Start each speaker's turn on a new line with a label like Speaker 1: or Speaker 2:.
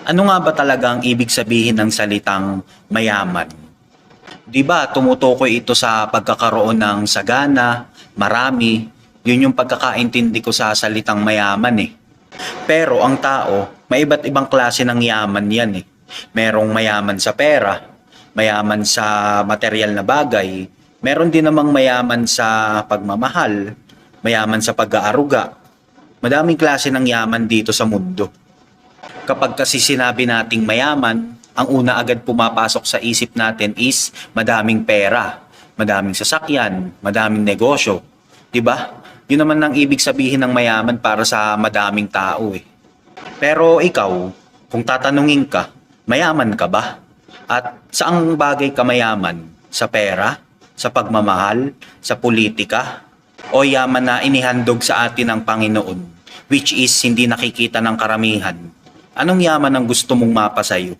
Speaker 1: Ano nga ba talaga ang ibig sabihin ng salitang mayaman? 'Di ba tumutukoy ito sa pagkakaroon ng sagana, marami, yun yung pagkakaintindi ko sa salitang mayaman eh. Pero ang tao, may iba't ibang klase ng yaman yan eh. Merong mayaman sa pera, mayaman sa material na bagay, meron din namang mayaman sa pagmamahal, mayaman sa pag-aaruga. Madaming klase ng yaman dito sa mundo. Kapag kasi sinabi nating mayaman, ang una agad pumapasok sa isip natin is madaming pera, madaming sasakyan, madaming negosyo. 'Di ba? Yun naman ang ibig sabihin ng mayaman para sa madaming tao eh. Pero ikaw, kung tatanungin ka, mayaman ka ba? At saang bagay ka mayaman? Sa pera? Sa pagmamahal? Sa politika? O yaman na inihandog sa atin ng Panginoon, which is hindi nakikita ng karamihan? Anong yaman ang gusto mong mapa sa'yo?